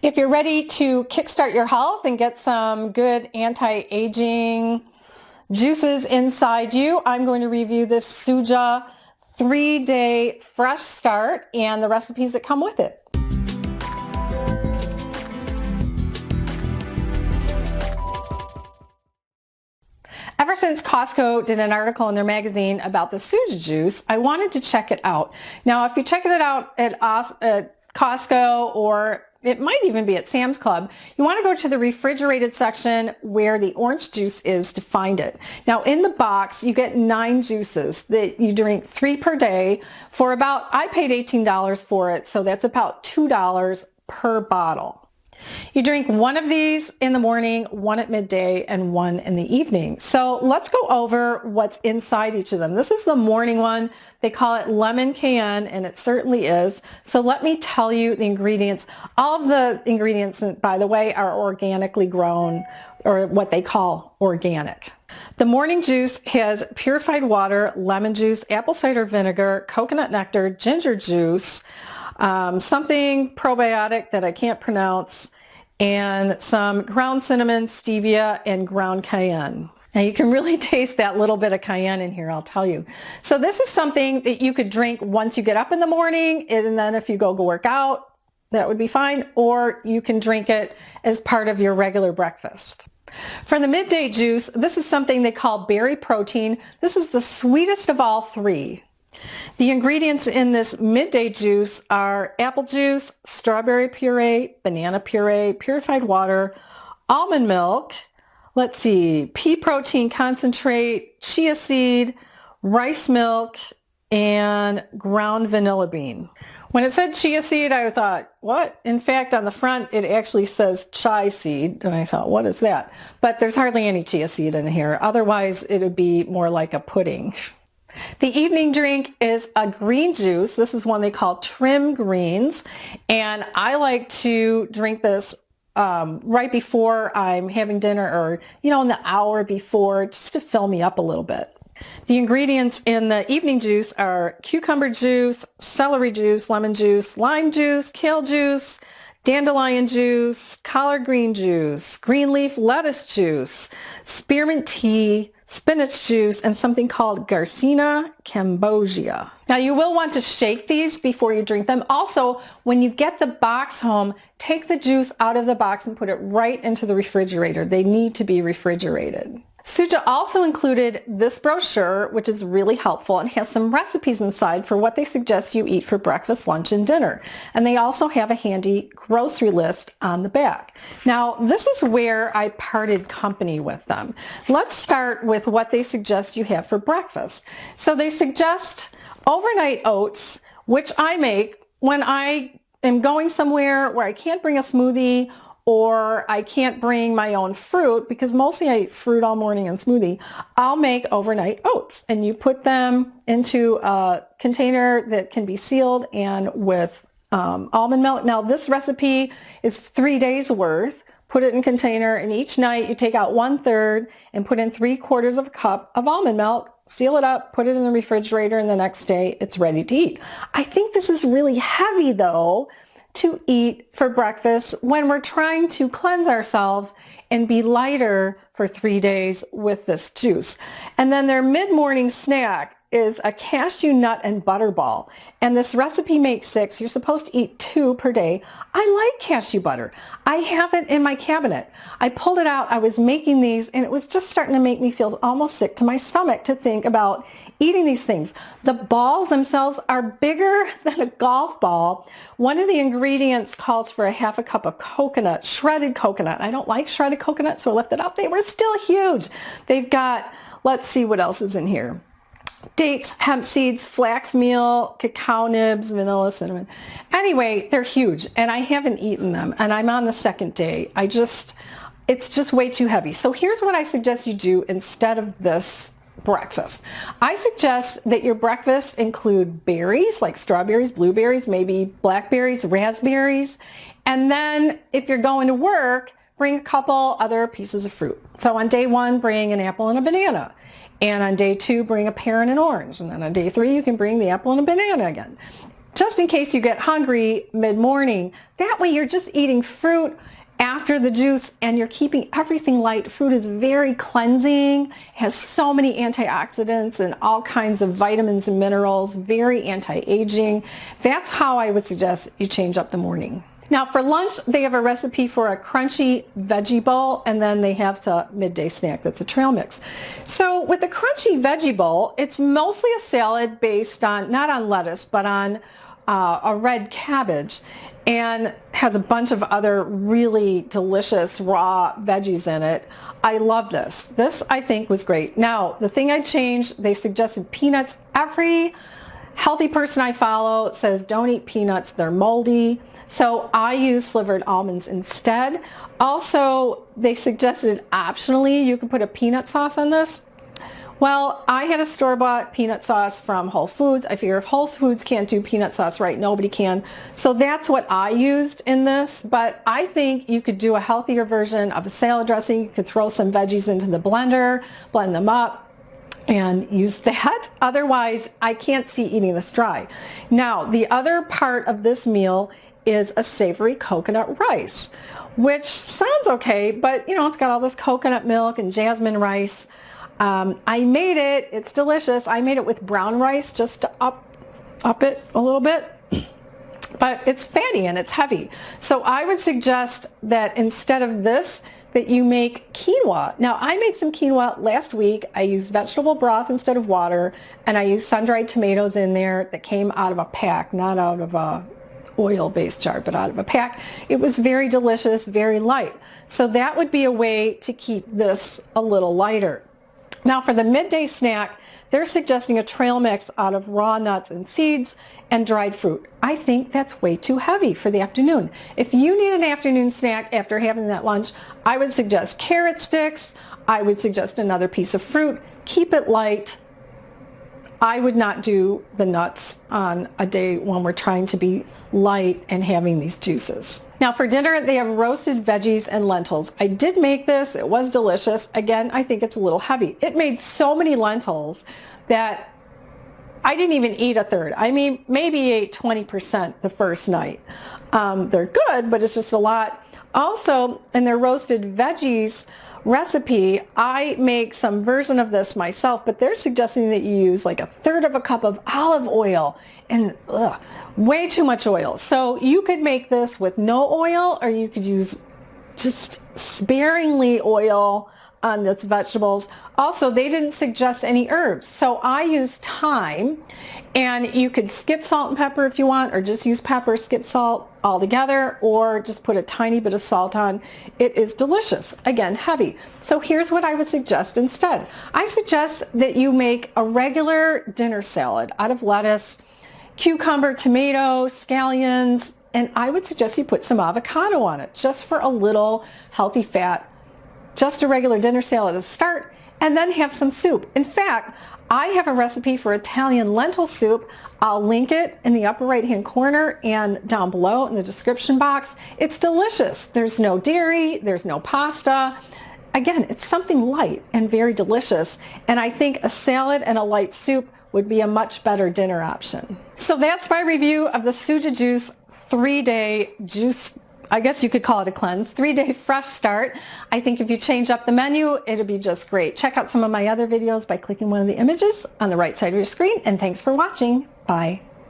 If you're ready to kickstart your health and get some good anti-aging juices inside you, I'm going to review this Suja 3-day fresh start and the recipes that come with it. Ever since Costco did an article in their magazine about the Suja Juice, I wanted to check it out. Now, if you're checking it out at Costco, or it might even be at Sam's Club, you want to go to the refrigerated section where the orange juice is to find it. Now, in the box, you get 9 juices that you drink 3 per day for about, I paid $18 for it, so that's about $2 per bottle. You drink 1 of these in the morning, 1 at midday, and 1 in the evening. So let's go over what's inside each of them. This is the morning one. They call it lemon cayenne, and it certainly is. So let me tell you the ingredients. All of the ingredients, by the way, are organically grown, or what they call organic. The morning juice has purified water, lemon juice, apple cider vinegar, coconut nectar, ginger juice, something probiotic that I can't pronounce, and some ground cinnamon, stevia, and ground cayenne. Now you can really taste that little bit of cayenne in here, I'll tell you. So this is something that you could drink once you get up in the morning, and then if you go work out, that would be fine, or you can drink it as part of your regular breakfast. For the midday juice, this is something they call berry protein. This is the sweetest of all 3. The ingredients in this midday juice are apple juice, strawberry puree, banana puree, purified water, almond milk, let's see, pea protein concentrate, chia seed, rice milk, and ground vanilla bean. When it said chia seed, I thought, what? In fact, on the front, it actually says chai seed, and I thought, what is that? But there's hardly any chia seed in here. Otherwise, it would be more like a pudding. The evening drink is a green juice. This is one they call trim greens, and I like to drink this right before I'm having dinner, or in the hour before, just to fill me up a little bit. The ingredients in the evening juice are cucumber juice, celery juice, lemon juice, lime juice, kale juice, dandelion juice, collard green juice, green leaf lettuce juice, spearmint tea, spinach juice, and something called Garcinia cambogia. Now you will want to shake these before you drink them. Also, when you get the box home, take the juice out of the box and put it right into the refrigerator. They need to be refrigerated. Suja also included this brochure, which is really helpful and has some recipes inside for what they suggest you eat for breakfast, lunch, and dinner. And they also have a handy grocery list on the back. Now, this is where I parted company with them. Let's start with what they suggest you have for breakfast. So they suggest overnight oats, which I make when I am going somewhere where I can't bring a smoothie, or I can't bring my own fruit, because mostly I eat fruit all morning and smoothie. I'll make overnight oats, and you put them into a container that can be sealed and with almond milk. Now this recipe is 3 days worth. Put it in a container, and each night you take out 1/3 and put in 3/4 of a cup of almond milk, seal it up, put it in the refrigerator, and the next day it's ready to eat. I think this is really heavy though to eat for breakfast when we're trying to cleanse ourselves and be lighter for 3 days with this juice. And then their mid-morning snack is a cashew nut and butterball. And this recipe makes 6. You're supposed to eat 2 per day. I like cashew butter. I have it in my cabinet. I pulled it out. I was making these, and it was just starting to make me feel almost sick to my stomach to think about eating these things. The balls themselves are bigger than a golf ball. One of the ingredients calls for a 1/2 cup of coconut, shredded coconut. I don't like shredded coconut, so I left it out. They were still huge. They've got, let's see what else is in here. Dates, hemp seeds, flax meal, cacao nibs, vanilla, cinnamon. Anyway, they're huge, and I haven't eaten them, and I'm on the 2nd day. It's just way too heavy. So here's what I suggest you do instead of this breakfast. I suggest that your breakfast include berries like strawberries, blueberries, maybe blackberries, raspberries, and then if you're going to work, bring a couple other pieces of fruit. So on day 1, bring an apple and a banana. And on day 2, bring a pear and an orange. And then on day 3, you can bring the apple and a banana again. just in case you get hungry mid-morning. That way you're just eating fruit after the juice and you're keeping everything light. Fruit is very cleansing, has so many antioxidants and all kinds of vitamins and minerals, very anti-aging. That's how I would suggest you change up the morning. Now for lunch, they have a recipe for a crunchy veggie bowl, and then they have a midday snack that's a trail mix. So with the crunchy veggie bowl, it's mostly a salad based on, not on lettuce, but on a red cabbage, and has a bunch of other really delicious raw veggies in it. I love this. This I think was great. Now the thing I changed, they suggested peanuts. Every healthy person I follow says don't eat peanuts, they're moldy. So I use slivered almonds instead. Also, they suggested optionally you could put a peanut sauce on this. Well, I had a store-bought peanut sauce from Whole Foods. I figure if Whole Foods can't do peanut sauce right, nobody can. So that's what I used in this. But I think you could do a healthier version of a salad dressing. You could throw some veggies into the blender, blend them up, and use that. Otherwise, I can't see eating this dry. Now, the other part of this meal is a savory coconut rice, which sounds okay, but you know, it's got all this coconut milk and jasmine rice. I made it, it's delicious. I made it with brown rice just to up it a little bit, but it's fatty and it's heavy. So I would suggest that instead of this, that you make quinoa. Now I made some quinoa last week. I used vegetable broth instead of water, and I used sun-dried tomatoes in there that came out of a pack, not out of a oil-based jar, but out of a pack. It was very delicious, very light. So that would be a way to keep this a little lighter. Now for the midday snack, they're suggesting a trail mix out of raw nuts and seeds and dried fruit. I think that's way too heavy for the afternoon. If you need an afternoon snack after having that lunch, I would suggest carrot sticks. I would suggest another piece of fruit. Keep it light. I would not do the nuts on a day when we're trying to be light and having these juices. Now for dinner, they have roasted veggies and lentils. I did make this. It was delicious. Again, I think it's a little heavy. It made so many lentils that I didn't even eat a third. I mean, maybe ate 20% the first night. They're good, but it's just a lot. Also, in their roasted veggies recipe, I make some version of this myself, but they're suggesting that you use like a third of a cup of olive oil, and way too much oil. So you could make this with no oil, or you could use just sparingly oil on this vegetables. Also, they didn't suggest any herbs, so I used thyme, and you could skip salt and pepper if you want, or just use pepper, skip salt altogether, or just put a tiny bit of salt on. It is delicious. Again, heavy. So here's what I would suggest instead. I suggest that you make a regular dinner salad out of lettuce, cucumber, tomato, scallions, and I would suggest you put some avocado on it just for a little healthy fat. Just a regular dinner salad to start, and then have some soup. In fact, I have a recipe for Italian lentil soup. I'll link it in the upper right hand corner and down below in the description box. It's delicious. There's no dairy, there's no pasta. Again, it's something light and very delicious, and I think a salad and a light soup would be a much better dinner option. So that's my review of the Suja Juice 3-day juice, I guess you could call it a cleanse, 3-day fresh start. I think if you change up the menu, it'll be just great. Check out some of my other videos by clicking one of the images on the right side of your screen, and thanks for watching. Bye.